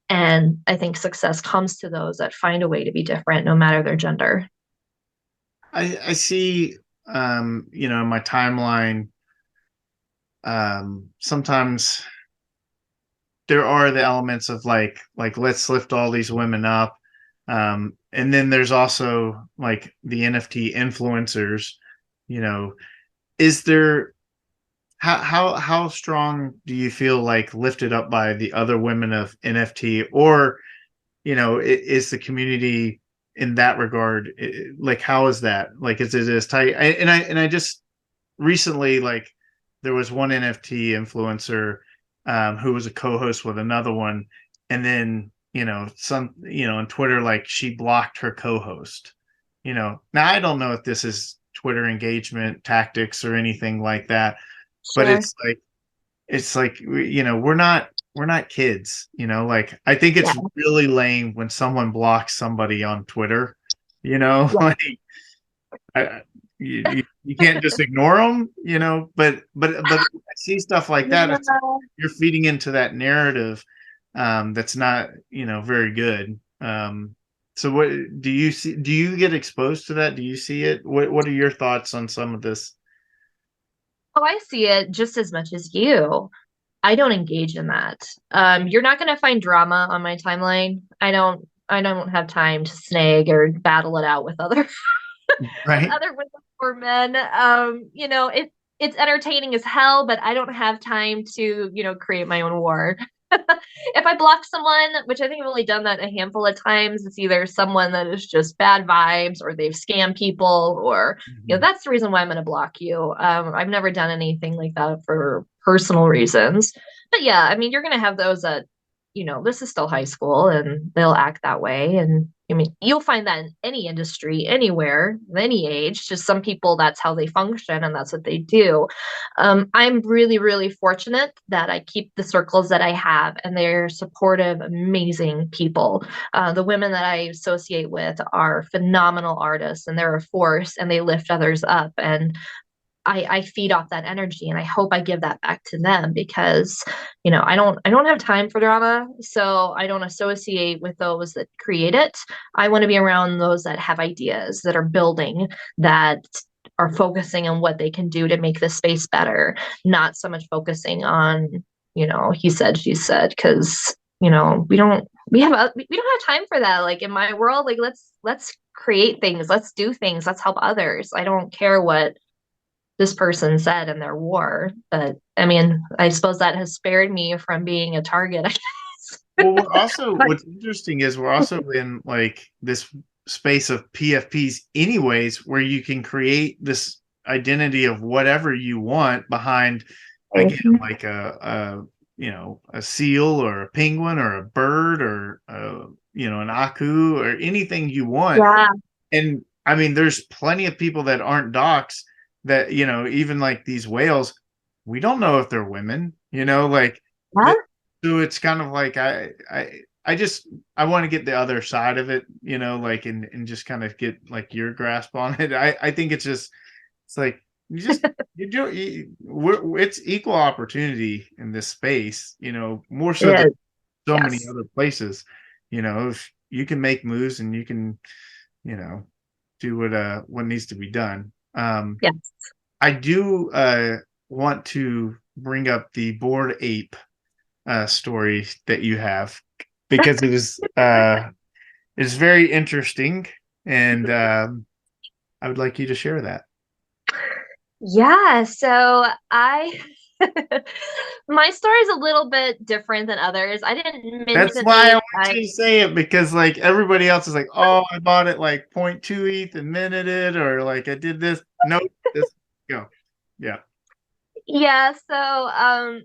And I think success comes to those that find a way to be different, no matter their gender. I see, in my timeline, sometimes there are the elements of like let's lift all these women up, and then there's also like the NFT influencers. You know, is there how strong do you feel like lifted up by the other women of NFT, or is the community in that regard, like how is that, like is it as tight? And I just recently, like, there was one NFT influencer, who was a co-host with another one, and then on Twitter, like, she blocked her co-host. Now I don't know if this is Twitter engagement tactics or anything like that, but Sure. it's like, we're not kids. Like, I think Yeah. it's really lame when someone blocks somebody on Twitter. Yeah. Like, I, you can't just ignore them. But I see stuff like that. It's like Yeah. you're feeding into that narrative, that's not, very good. So what do you see? Do you get exposed to that? Do you see it? What are your thoughts on some of this? Oh, I see it just as much as you. I don't engage in that. You're not going to find drama on my timeline. I don't have time to snag or battle it out with other with Right. other women or men. It's entertaining as hell, but I don't have time to, create my own war. If I block someone, which I think I've only done that a handful of times, it's either someone that is just bad vibes or they've scammed people, or Mhm. that's the reason why I'm going to block you. I've never done anything like that for personal reasons. But yeah, I mean, you're going to have those that, this is still high school and they'll act that way. And I mean, you'll find that in any industry, anywhere, any age. Just some people, that's how they function and that's what they do. I'm really, really fortunate that I keep the circles that I have, and they're supportive, amazing people. The women that I associate with are phenomenal artists, and they're a force, and they lift others up. And I feed off that energy, and I hope I give that back to them because I don't have time for drama, so I don't associate with those that create it. I want to be around those that have ideas, that are building, that are focusing on what they can do to make the space better, not so much focusing on, he said, she said, because we don't have time for that. Like in my world, like let's create things, let's do things, let's help others. I don't care what this person said in their war. But I mean, I suppose that has spared me from being a target, I guess. Well, we're also, But what's interesting is we're also in like this space of PFPs anyways, where you can create this identity of whatever you want behind, again, like a seal or a penguin or a bird or an aku or anything you want. yeah, And I mean, there's plenty of people that aren't docs that, even like these whales, we don't know if they're women, like yeah, that. So it's kind of like I want to get the other side of it, like and just kind of get like your grasp on it. I think it's like you just it's equal opportunity in this space, more it so than is. so many Yes. other places. If you can make moves and you can, you know, do what needs to be done. Yes. I do want to bring up the board ape story that you have because it is very interesting, and I would like you to share that. Yeah, so I my story is a little bit different than others. I didn't mint That's an why I ape. want you to say it, because like everybody else is like, oh, I bought it like point 0.2 ETH and minted it, or like I did this. Nope, this go. Yeah. Yeah, so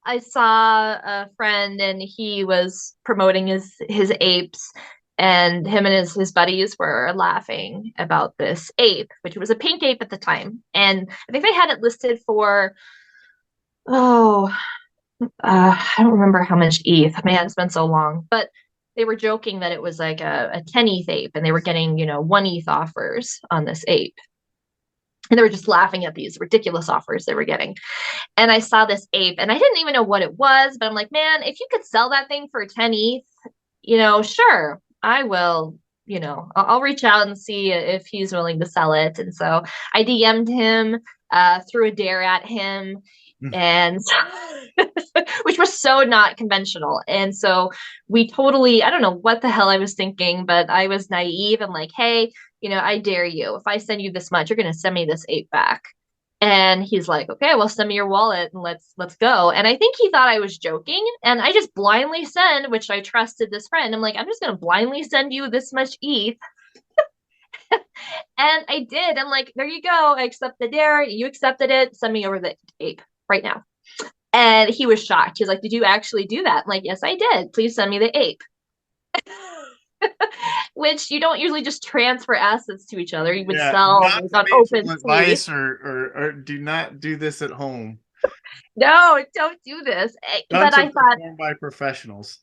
I saw a friend and he was promoting his apes, and him and his buddies were laughing about this ape, which was a pink ape at the time. And I think they had it listed for, oh, I don't remember how much ETH. Man, it's been so long. But they were joking that it was like a 10 ETH ape, and they were getting, 1 ETH offers on this ape. And they were just laughing at these ridiculous offers they were getting. And I saw this ape, and I didn't even know what it was, but I'm like, man, if you could sell that thing for 10 ETH, sure, I will. I'll reach out and see if he's willing to sell it. And so I DM'd him, threw a dare at him, and which was so not conventional. And so we totally, I don't know what the hell I was thinking, but I was naive. I'm like, hey, I dare you. If I send you this much, you're going to send me this ape back. And he's like, okay, well, send me your wallet and let's go. And I think he thought I was joking. And I just blindly send, which I trusted this friend. I'm like, I'm just gonna blindly send you this much ETH. And I did. I'm like, there you go. I accept the dare. You accepted it. Send me over the ape right now. And he was shocked. He's like, did you actually do that? I'm like, yes, I did. Please send me the ape. Which you don't usually just transfer assets to each other. You would Yeah, sell not like on financial OpenSea. advice, or do not do this at home. No, don't do this. But Stunts are I thought, performed by professionals.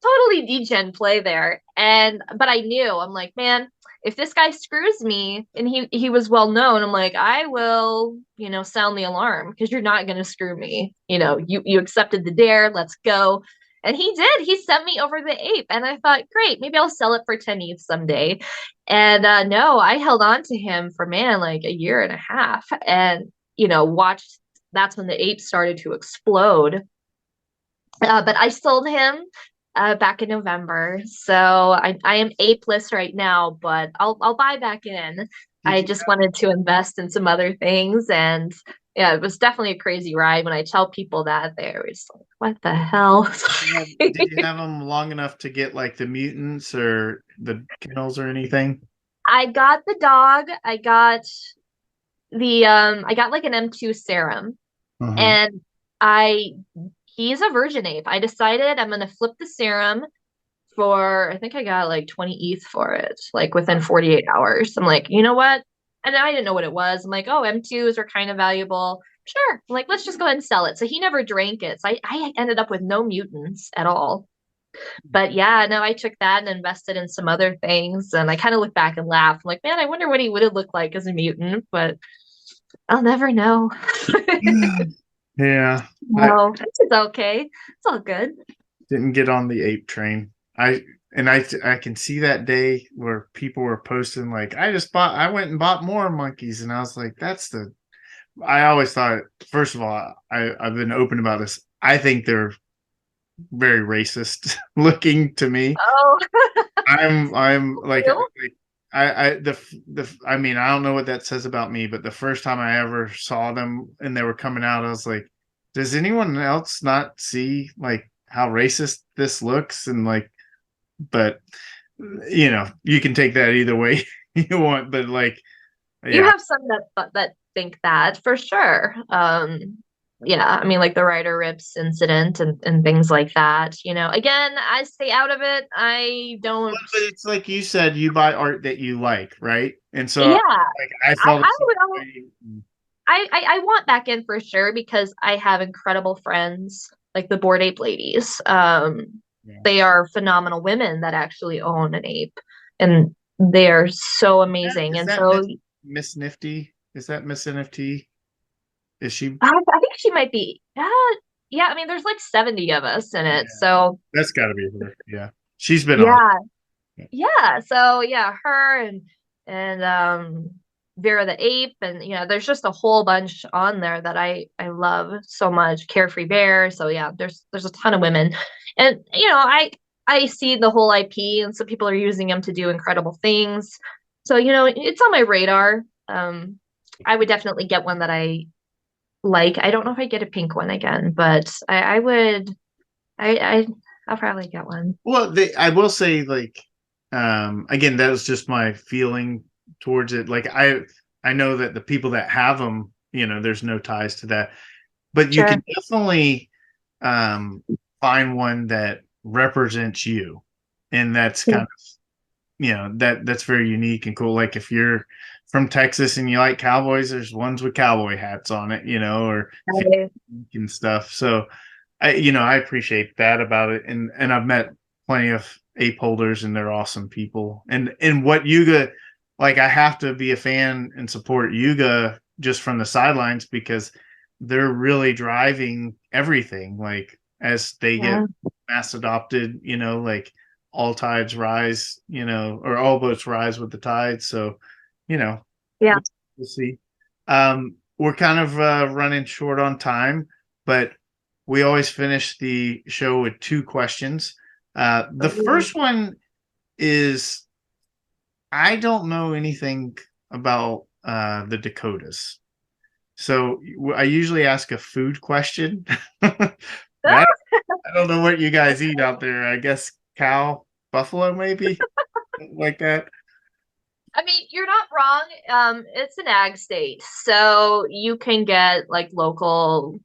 totally degen play there. But I knew, I'm like, man, if this guy screws me, and he was well known, I'm like, I will, sound the alarm, because you're not gonna screw me. You accepted the dare, let's go. And he did. He sent me over the ape, and I thought, great, maybe I'll sell it for 10 ETH someday. And no, I held on to him for, man, like a year and a half, and watched. That's when the ape started to explode. But I sold him back in November. So I am apeless right now, but I'll buy back in. Did I you just wanted to invest in some other things. And yeah, it was definitely a crazy ride. When I tell people that, they're just like, what the hell? did you have them long enough to get like the mutants or the kennels or anything? I got the dog. I got like an M2 serum, Uh-huh. and I he's a virgin ape. I decided I'm gonna flip the serum for, I think I got like 20 ETH for it, like within 48 hours. I'm like, you know what? And I didn't know what it was. I'm like, oh, M2s are kind of valuable. Sure. I'm like, let's just go ahead and sell it. So he never drank it. So I ended up with no mutants at all. But yeah, no, I took that and invested in some other things. And I kind of look back and laugh. I'm like, man, I wonder what he would have looked like as a mutant, but I'll never know. Yeah, I No, it's okay. It's all good. didn't get on the ape train. I and I can see that day where people were posting like, I went and bought more monkeys, and I was like, that's the I always thought, first of all, I've been open about this. I think they're very racist looking to me. Oh, I'm you? like I mean, I don't know what that says about me, but the first time I ever saw them and they were coming out, I was like, does anyone else not see like how racist this looks? And like, but you can take that either way you want, but like, You yeah. have some that think that for sure. Yeah, I mean, like the Ryder Rips incident and things like that. Again, I stay out of it. I don't. But it's like you said, you buy art that you like, right? And so Yeah, like I I felt the I same would. way. I want back in for sure because I have incredible friends like the Bored Ape ladies. Yeah. They are phenomenal women that actually own an ape, and they are so amazing. Is And that so Miss Nifty? Is that Miss NFT? Is she? I think she might be. Yeah, I mean, there's like 70 of us in Yeah, it. So that's got to be her. Yeah, she's been on. yeah, yeah. So yeah, her and Vera the ape, and there's just a whole bunch on there that I love so much. Carefree Bear. So yeah, there's a ton of women, and I see the whole IP, and so people are using them to do incredible things. So it's on my radar. I would definitely get one that I like. I don't know if I get a pink one again, but I would. I'll probably get one. Well, I will say, like, again, that was just my feeling towards it. Like, I know that the people that have them, there's no ties to that, but you Sure. can definitely um, find one that represents you, and that's kind of that's very unique and cool. Like if you're from Texas and you like cowboys, there's ones with cowboy hats on it, or Right. and stuff. So I appreciate that about it, and I've met plenty of ape holders, and they're awesome people. And what Yuga, like, I have to be a fan and support Yuga just from the sidelines because they're really driving everything. Like as they get Yeah. mass adopted, like all tides rise, or all boats rise with the tide. So, you know, Yeah. we'll, we'll see. We're kind of running short on time, but we always finish the show with two questions. The Ooh. first one is I don't know anything about the Dakotas. So I usually ask a food question. I don't know what you guys eat out there. I guess cow, buffalo, maybe like that. I mean, you're not wrong. It's an ag state, so you can get like local,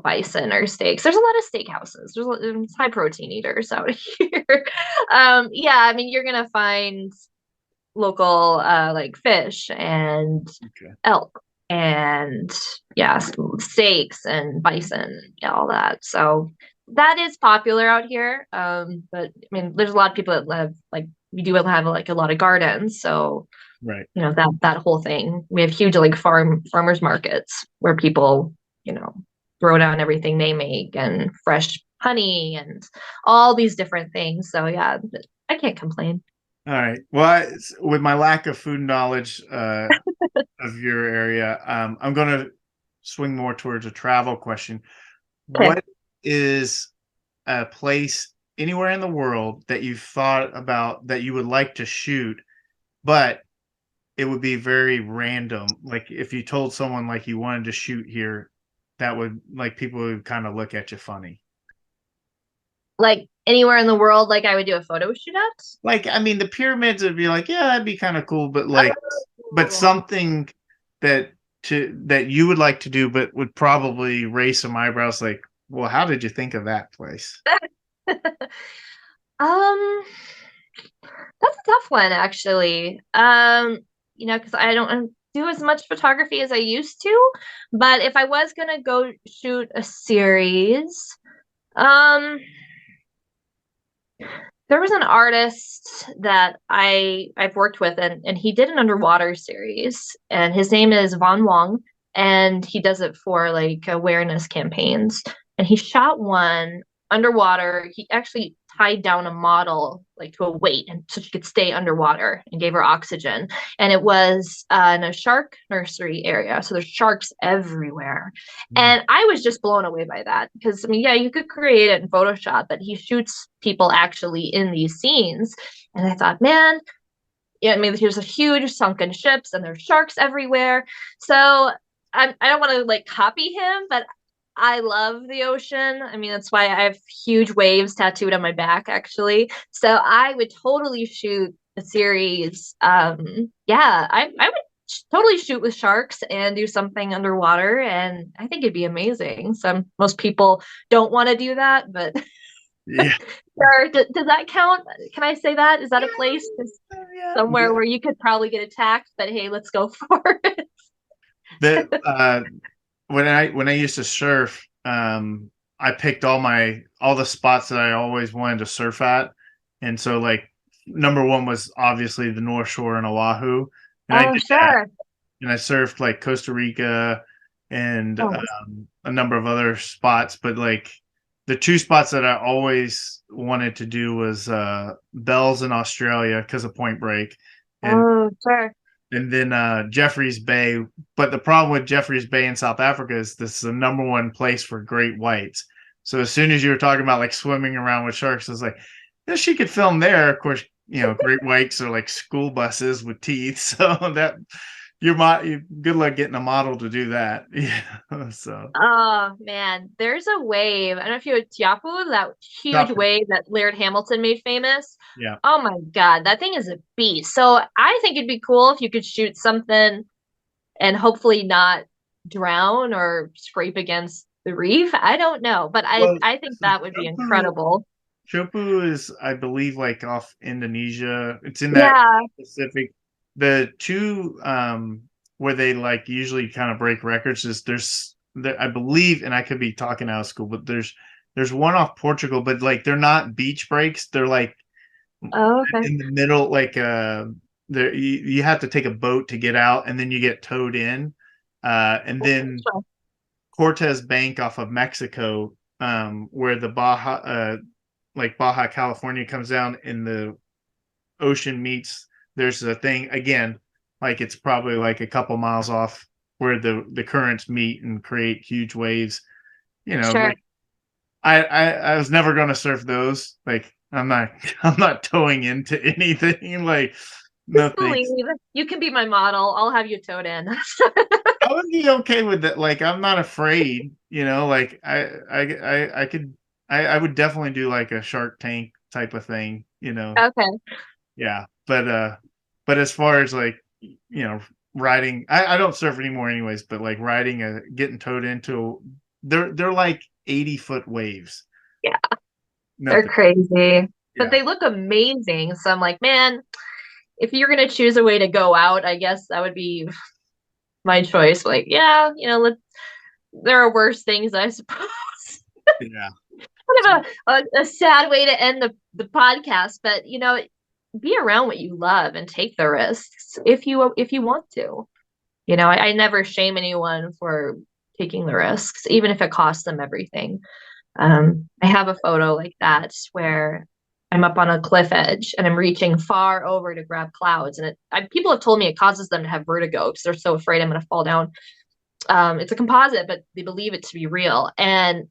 bison or steaks. There's a lot of steakhouses. There's high protein eaters out here. Yeah, I mean, you're gonna find local like fish and Okay. elk and yeah, steaks and bison, yeah, all that. So that is popular out here. But I mean, there's a lot of people that live like we do have like a lot of gardens, so Right. that whole thing. We have huge like farmers markets where people throw down everything they make and fresh honey and all these different things. So yeah, I can't complain. All right. Well, with my lack of food knowledge of your area, I'm going to swing more towards a travel question. Okay. What is a place anywhere in the world that you've thought about that you would like to shoot, but it would be very random? Like if you told someone like you wanted to shoot here, that would like people would kind of look at you funny. Like anywhere in the world, like I would do a photo shoot at. Like, I mean, the pyramids would be like, yeah, that'd be kind of cool, but like, but Oh. something that that you would like to do, but would probably raise some eyebrows. Like, well, how did you think of that place? Um, that's a tough one, actually. Because I don't do as much photography as I used to. But if I was gonna go shoot a series, um, there was an artist that I've worked with, and he did an underwater series, and his name is Von Wong, and he does it for like awareness campaigns. And he shot one underwater. He actually tied down a model like to a weight and so she could stay underwater and gave her oxygen. And it was in a shark nursery area. So there's sharks everywhere. Mm. And I was just blown away by that because I mean, yeah, you could create it in Photoshop, but he shoots people actually in these scenes. And I thought, man, yeah, I mean, here's a huge sunken ships and there's sharks everywhere. So I don't want to like copy him, but I love the ocean. I mean, that's why I have huge waves tattooed on my back, actually. So I would totally shoot a series. Yeah, I would totally shoot with sharks and do something underwater, and I think it'd be amazing. Some most people don't want to do that, but Yeah. sure. Does that count? Can I say that? Is that a place Yeah. somewhere where you could probably get attacked? But hey, let's go for it. The when I used to surf, I picked all the spots that I always wanted to surf at, and so like number one was obviously the North Shore in Oahu, and I Oh, did that, sure. and I surfed like Costa Rica and Oh, a number of other spots, but like the two spots that I always wanted to do was Bells in Australia because of Point Break, and oh, sure. then Jeffreys Bay. But the problem with Jeffreys Bay in South Africa is this is the number one place for great whites. So as soon as you were talking about like swimming around with sharks, I was like, yeah, she could film there. Of course, great whites are like school buses with teeth. So that you good luck getting a model to do that. Yeah. So Oh man, there's a wave. I don't know if you know Tiapu, that huge Chopper. wave that Laird Hamilton made famous. Yeah. Oh my God, that thing is a beast. So I think it'd be cool if you could shoot something and hopefully not drown or scrape against the reef. I don't know, but I Well, I think so that would be incredible. Chopu is, I believe, like off Indonesia. It's in that Yeah. Pacific. The two where they like usually kind of break records is there, I believe, and I could be talking out of school, but there's one off Portugal, but like they're not beach breaks. They're like Oh, okay. in the middle, like there you have to take a boat to get out, and then you get towed in, and then Sure. Cortez Bank off of Mexico, where the Baja California comes down and the ocean meets. There's a thing again, like it's probably like a couple miles off where the currents meet and create huge waves. Sure. Like I was never going to surf those. Like I'm not I'm not towing into anything. Like no Just thanks. believe you can be my model. I'll have you towed in. I would be okay with that. Like I'm not afraid. Like I could I would definitely do like a Shark Tank type of thing. Okay. Yeah, but as far as like riding, I don't surf anymore anyways. But like riding getting towed into, they're like 80-foot waves. Yeah, they're Nothing. crazy, but Yeah. they look amazing. So I'm like, man, if you're gonna choose a way to go out, I guess that would be my choice. Like, yeah, there are worse things, I suppose. Yeah. Kind of a sad way to end the podcast, but be around what you love and take the risks if you want to. I never shame anyone for taking the risks, even if it costs them everything. I have a photo like that where I'm up on a cliff edge and I'm reaching far over to grab clouds, and people have told me it causes them to have vertigo because they're so afraid I'm going to fall down. It's a composite, but they believe it to be real, and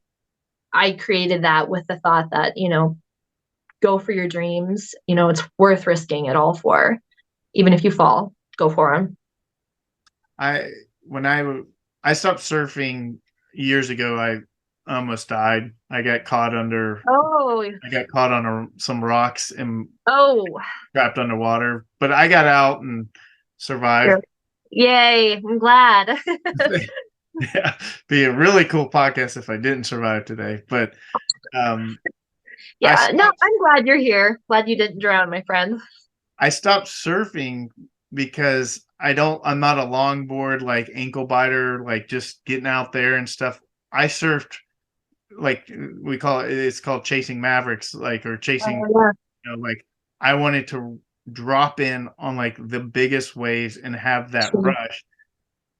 I created that with the thought that go for your dreams. It's worth risking it all for, even if you fall, go for them. I when I stopped surfing years ago, I almost died. Oh, I got caught on some rocks and oh, trapped underwater, but I got out and survived. sure. Yay! I'm glad. Yeah, be a really cool podcast if I didn't survive today. But um, I Yeah, no, stopped. I'm glad you're here. Glad you didn't drown, my friend. I stopped surfing because I'm not a longboard like ankle biter, like just getting out there and stuff. I surfed like it's called chasing mavericks, like or chasing. Oh, Like I wanted to drop in on like the biggest waves and have that yeah. rush.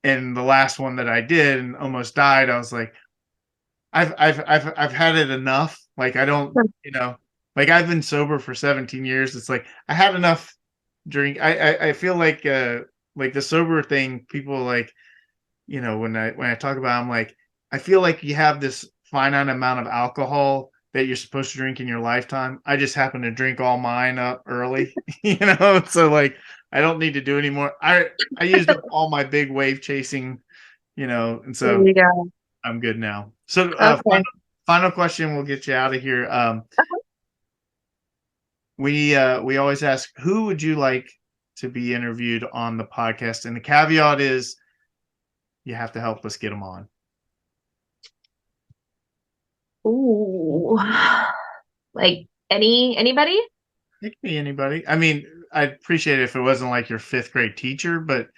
And the last one that I did and almost died, I was like, I've had it enough. Like I don't, Sure. you know. Like I've been sober for 17 years. It's like I had enough drink. I feel like the sober thing, people like, when I talk about it, I'm like, I feel like you have this finite amount of alcohol that you're supposed to drink in your lifetime. I just happen to drink all mine up early, so like I don't need to do anymore. I used up all my big wave chasing, and There so you go. I'm good now. So Okay. final question, we'll get you out of here. We always ask, who would you like to be interviewed on the podcast? And the caveat is you have to help us get them on. Ooh. Like anybody? It can be anybody. I mean, I'd appreciate it if it wasn't like your fifth grade teacher, but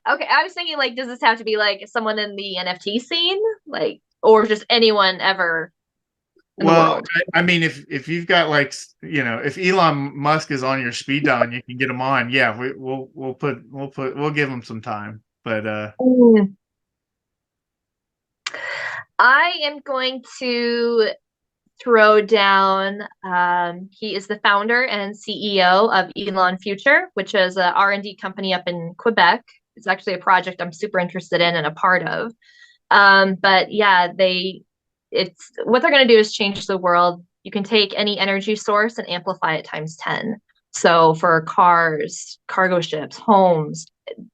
Okay, I was thinking like, does this have to be like someone in the NFT scene, like, or just anyone ever in the well, world? I mean, if you've got like, if Elon Musk is on your speed dial and you can get him on, yeah, we'll give him some time. But Mm. I am going to throw down. He is the founder and CEO of Elon Future, which is a R&D company up in Quebec. It's actually a project I'm super interested in and a part of. But yeah, it's what they're going to do is change the world. You can take any energy source and amplify it times 10. So for cars, cargo ships, homes,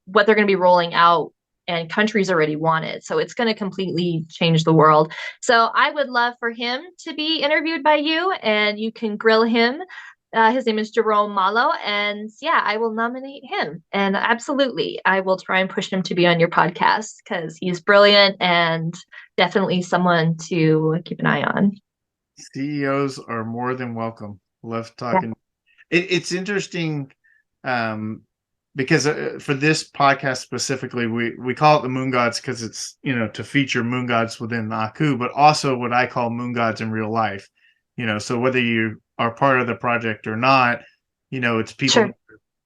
what they're going to be rolling out and countries already want it. So it's going to completely change the world. So I would love for him to be interviewed by you and you can grill him. His name is Jerome Malo. And yeah, I will nominate him. And absolutely, I will try and push him to be on your podcast because he's brilliant and definitely someone to keep an eye on. CEOs are more than welcome. Love Yeah, talking. It's interesting, um, because for this podcast specifically, we call it the Moon Gods because it's to feature moon gods within Aku, but also what I call moon gods in real life. So whether you are part of the project or not, it's people sure.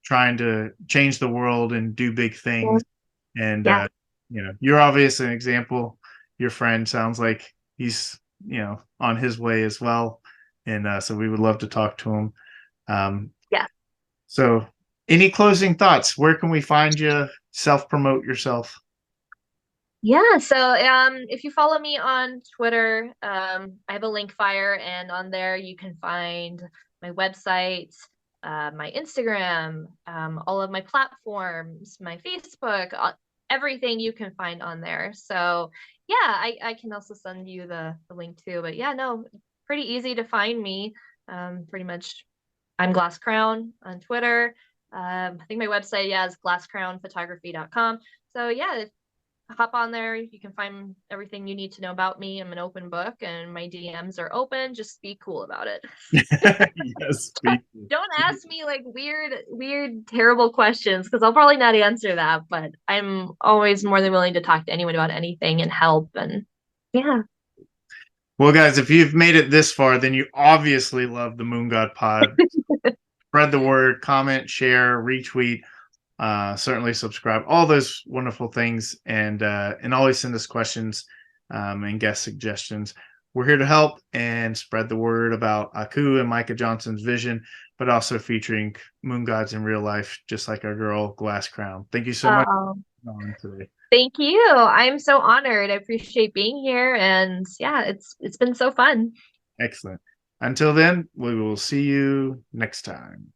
trying to change the world and do big Yeah. things. And Yeah. you're obvious an example. Your friend sounds like he's on his way as well, and so we would love to talk to him. Um, Yeah. so, any closing thoughts? Where can we find you? Self promote yourself. Yeah, so if you follow me on Twitter, I have a link fire, and on there you can find my website, my Instagram, all of my platforms, my Facebook, everything you can find on there. So yeah, I can also send you the link too. But yeah, no, pretty easy to find me. Pretty much, I'm Glass Crown on Twitter. I think my website, yeah, is glasscrownphotography.com. So yeah, hop on there. You can find everything you need to know about me. I'm an open book and my DMs are open. Just be cool about it. Yes, speak. Don't ask me like weird, terrible questions because I'll probably not answer that. But I'm always more than willing to talk to anyone about anything and help. And yeah, Well, guys, if you've made it this far, then you obviously love the Moon God Pod. Spread the word, comment, share, retweet, certainly subscribe, all those wonderful things, and always send us questions and guest suggestions. We're here to help and spread the word about Aku and Micah Johnson's vision, but also featuring moon gods in real life, just like our girl Glass Crown. Thank you so much um, for coming today. thank you. I'm so honored. I appreciate being here. And yeah, it's been so fun. Excellent. Until then, we will see you next time.